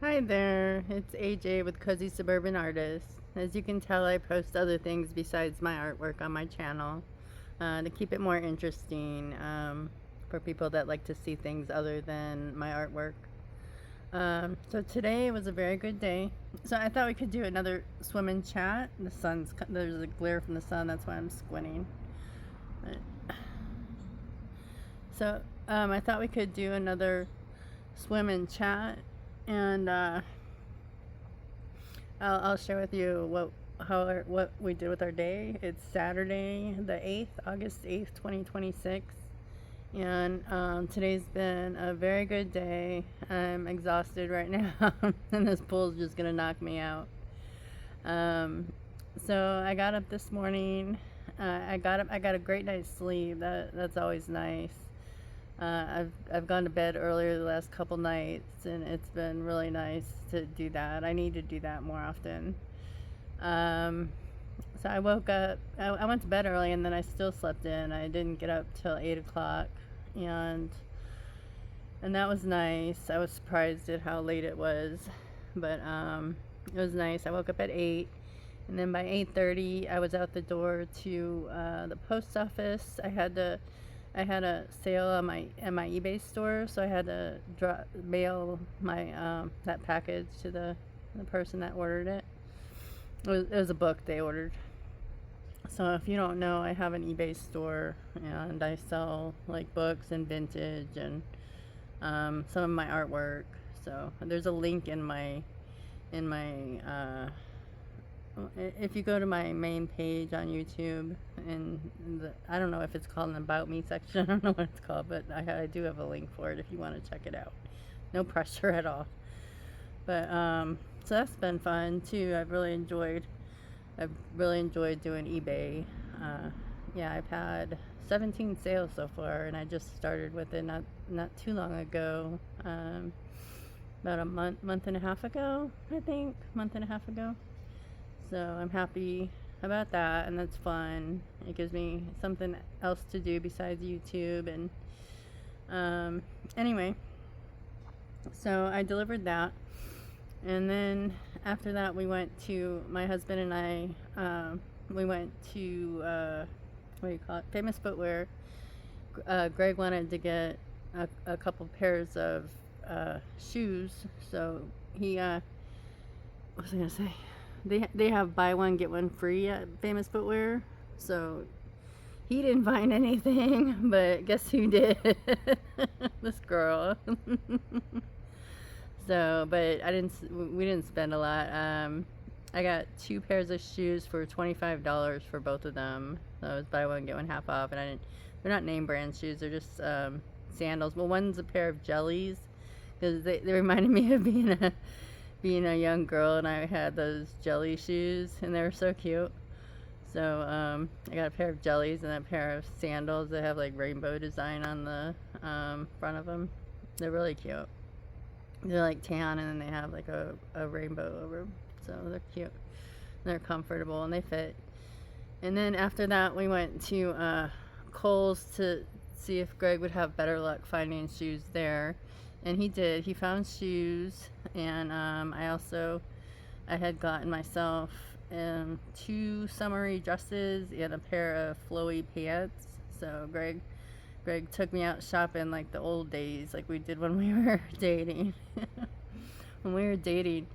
Hi there, it's AJ with Cozy Suburban Artist. As you can tell, I post other things besides my artwork on my channel to keep it more interesting for people that like to see things other than my artwork. So today was a very good day. So I thought we could do another swim and chat. There's a glare from the sun, that's why I'm squinting. I thought we could do another swim and chat, and I'll share with you what we did with our day. It's Saturday, the 8th, August 8th, 2026, and today's been a very good day. I'm exhausted right now, and this pool's just gonna knock me out. So I got up this morning. I got a great night's sleep. That's always nice. I've gone to bed earlier the last couple nights, and it's been really nice to do that. I need to do that more often. So I woke up. I went to bed early, and then I still slept in. I didn't get up till 8 o'clock, and that was nice. I was surprised at how late it was, but it was nice. I woke up at 8. And then by 8:30, I was out the door to the post office. I had a sale on my eBay store, so I had to mail my that package to the person that ordered it. It was a book they ordered. So if you don't know, I have an eBay store, and I sell like books and vintage and some of my artwork. So there's a link in my if you go to my main page on YouTube, and I don't know if it's called an About Me section, I don't know what it's called, but I do have a link for it if you want to check it out. No pressure at all. But so that's been fun too. I've really enjoyed doing eBay. Yeah, I've had 17 sales so far, and I just started with it not too long ago. About a month and a half ago, I think. Month and a half ago. So I'm happy about that, and that's fun. It gives me something else to do besides YouTube. And anyway, so I delivered that, and then after that my husband and I we went to what do you call it, Famous Footwear. Greg wanted to get a couple pairs of shoes, so he what was I gonna say? They have buy one get one free at Famous Footwear, so he didn't find anything, but guess who did? This girl. So, but we didn't spend a lot. I got 2 pairs of shoes for $25 for both of them. So it was buy one get one half off, and they're not name brand shoes. They're just sandals. Well, one's a pair of jellies, because they reminded me of being a young girl, and I had those jelly shoes, and they were so cute. So I got a pair of jellies and a pair of sandals that have like rainbow design on the front of them. They're really cute. They're like tan, and then they have like a rainbow over them. So they're cute. They're comfortable, and they fit. And then after that, we went to Kohl's to see if Greg would have better luck finding shoes there. And he did. He found shoes, and I had gotten myself 2 summery dresses and a pair of flowy pants. So Greg took me out shopping like the old days, like we did when we were dating. When we were dating,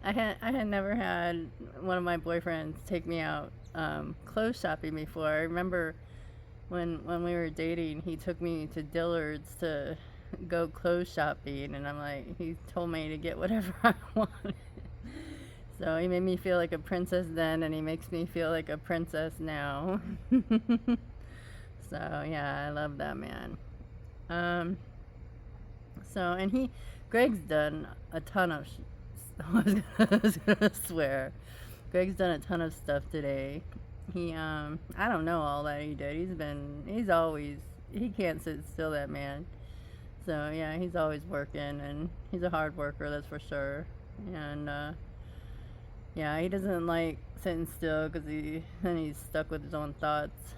I had never had one of my boyfriends take me out clothes shopping before. I remember when we were dating, he took me to Dillard's to go clothes shopping, and he told me to get whatever I wanted. So he made me feel like a princess then, and he makes me feel like a princess now. So yeah, I love that man. And Greg's done a ton of I was gonna swear, Greg's done a ton of stuff today. I don't know all that he did. He can't sit still, that man. So yeah, he's always working, and he's a hard worker, that's for sure. And yeah, he doesn't like sitting still, because he's stuck with his own thoughts.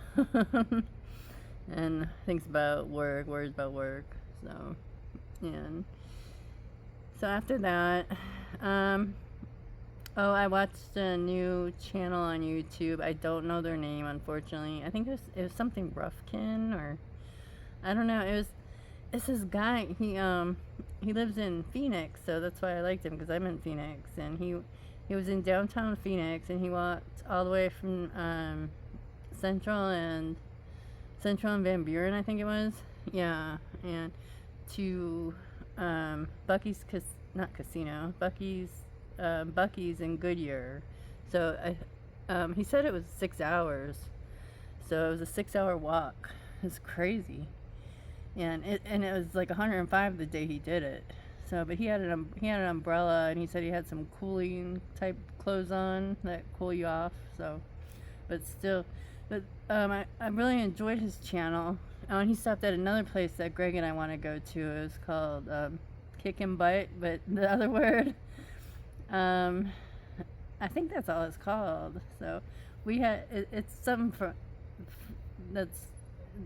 And thinks about work, worries about work. So So after that, um, oh, I watched a new channel on YouTube. I don't know their name, unfortunately. I think it was something Ruffkin, or I don't know. It's this guy. He lives in Phoenix, so that's why I liked him, because I'm in Phoenix, and he was in downtown Phoenix, and he walked all the way from Central and Van Buren, I think it was. Yeah, and to Bucky's not casino, Bucky's in Goodyear. So he said it was 6 hours. So it was a 6-hour walk. It's crazy. And it was like 105 the day he did it. So, but he had an umbrella, and he said he had some cooling type clothes on that cool you off. So, but still, I really enjoyed his channel. Oh, and he stopped at another place that Greg and I want to go to. It's called Kick and Bite, but the other word, I think that's all it's called. So it's something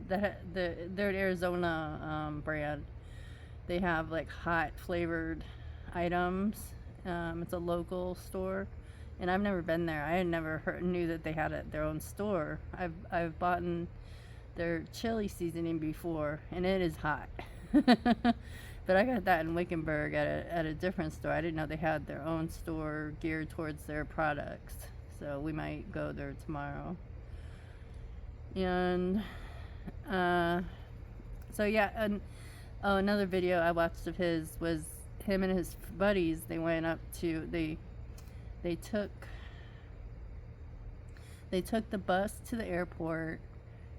they're an Arizona brand. They have like hot flavored items. It's a local store, and I've never been there. I had never knew that they had their own store. I've bought their chili seasoning before, and it is hot. But I got that in Wickenburg at a different store. I didn't know they had their own store geared towards their products. So we might go there tomorrow. And so yeah, and another video I watched of his was him and his buddies. They went up to they took the bus to the airport,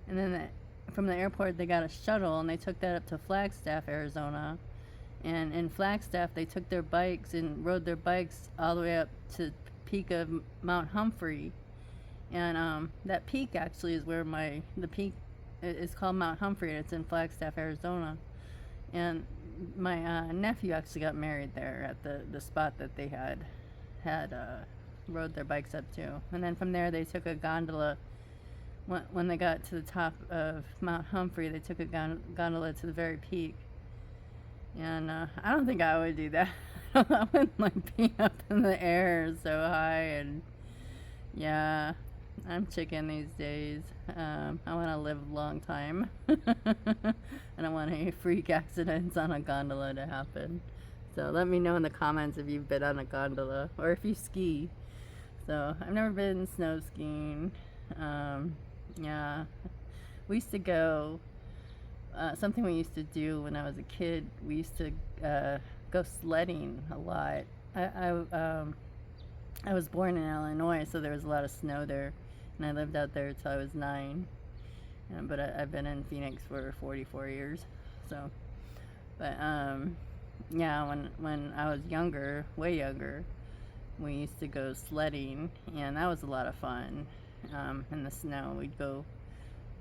and then from the airport they got a shuttle, and they took that up to Flagstaff, Arizona. And in Flagstaff they took their bikes and rode their bikes all the way up to the peak of Mount Humphrey. And that peak actually is where the peak is called Mount Humphrey, and it's in Flagstaff, Arizona. And my nephew actually got married there at the spot that they had rode their bikes up to. And then from there they took a gondola. When they got to the top of Mount Humphrey, they took a gondola to the very peak. And I don't think I would do that. I wouldn't like being up in the air so high. And yeah, I'm chicken these days. I want to live a long time. I don't want any freak accidents on a gondola to happen. So let me know in the comments if you've been on a gondola, or if you ski. So I've never been snow skiing. Yeah, we used to go, something we used to do when I was a kid, we used to go sledding a lot. I was born in Illinois, so there was a lot of snow there, and I lived out there till I was 9. But I've been in Phoenix for 44 years. So, but yeah, when I was younger, way younger, we used to go sledding, and that was a lot of fun. In the snow,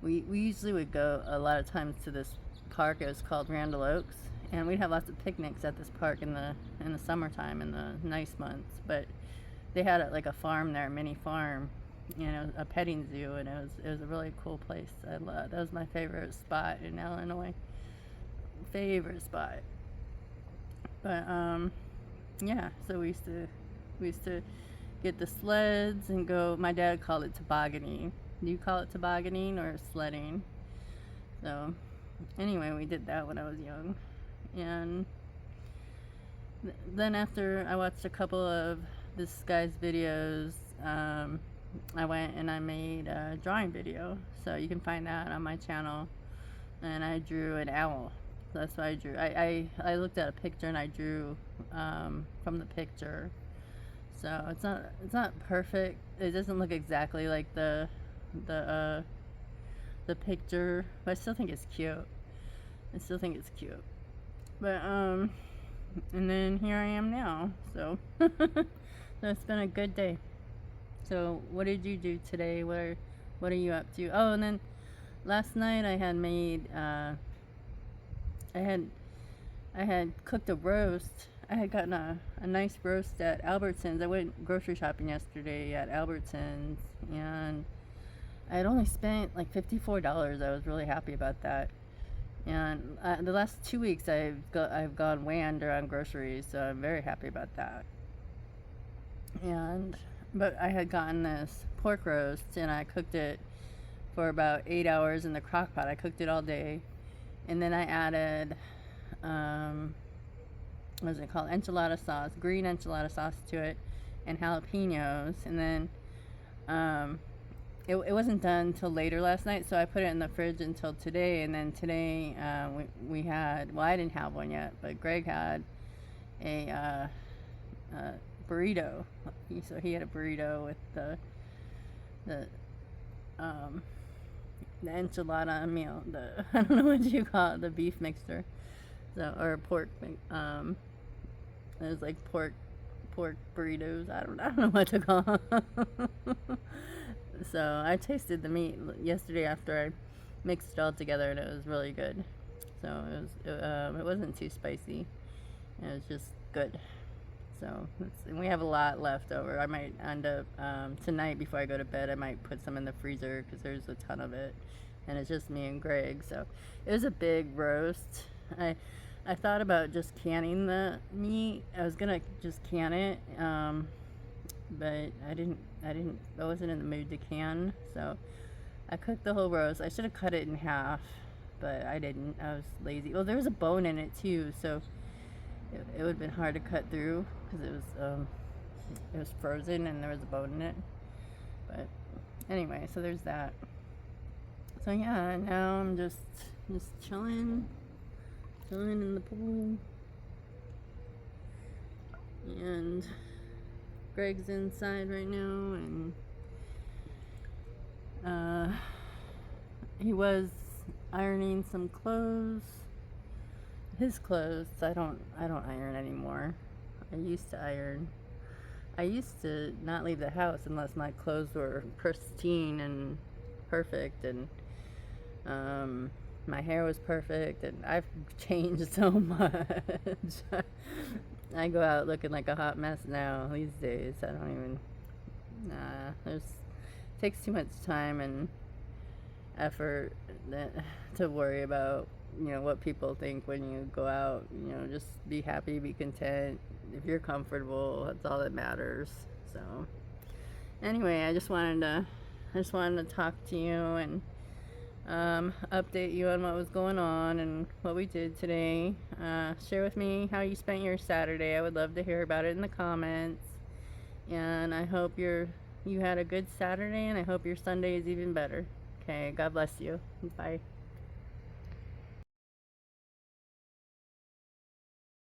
we usually would go a lot of times to this park. It was called Randall Oaks, and we'd have lots of picnics at this park in the summertime, in the nice months. But they had like a farm there, a mini farm, a petting zoo, and it was a really cool place. That was my favorite spot in Illinois. Favorite spot. But yeah, so we used to get the sleds and go. My dad called it tobogganing. Do you call it tobogganing or sledding? So anyway, we did that when I was young. And then after I watched a couple of this guy's videos, I went and I made a drawing video. So you can find that on my channel. And I drew an owl. So that's what I drew. I looked at a picture and I drew from the picture. So it's not perfect. It doesn't look exactly like the picture, but I still think it's cute. But and then here I am now. So so it's been a good day. So what did you do today? What are you up to? Oh, and then last night I had made I had cooked a roast. I had gotten a nice roast at Albertsons. I went grocery shopping yesterday at Albertsons, and I had only spent like $54. I was really happy about that. And the last 2 weeks I've gone way under on groceries, so I'm very happy about that. But I had gotten this pork roast and I cooked it for about 8 hours in the crock pot. I cooked it all day, and then I added what is it called, enchilada sauce, green enchilada sauce to it, and jalapenos. And then it wasn't done till later last night, so I put it in the fridge until today. And then today we had, well, I didn't have one yet, but Greg had a burrito. So he had a burrito with the enchilada meal. I don't know what you call it, the beef mixture, so, or pork. It was like pork burritos. I don't know what to call them. So I tasted the meat yesterday after I mixed it all together, and it was really good. So it wasn't too spicy. It was just good. So we have a lot left over. I might end up tonight before I go to bed, I might put some in the freezer because there's a ton of it, and it's just me and Greg. So it was a big roast. I thought about just canning the meat. I was gonna just can it, but I wasn't in the mood to can, so I cooked the whole roast. I should have cut it in half, but I didn't. I was lazy. Well, there was a bone in it too, so it would have been hard to cut through because it was frozen and there was a bone in it. But anyway, so there's that. So yeah, now I'm just chilling in the pool, and Greg's inside right now, and he was ironing some clothes. His clothes, I don't iron anymore. I used to iron. I used to not leave the house unless my clothes were pristine and perfect, and my hair was perfect, and I've changed so much. I go out looking like a hot mess now these days. I don't even, it takes too much time and effort to worry about, what people think when you go out. Just be happy, be content. If you're comfortable, that's all that matters. So anyway, I just wanted to talk to you and update you on what was going on and what we did today. Share with me how you spent your Saturday. I would love to hear about it in the comments. And I hope you had a good Saturday, and I hope your Sunday is even better. Okay, God bless you. Bye.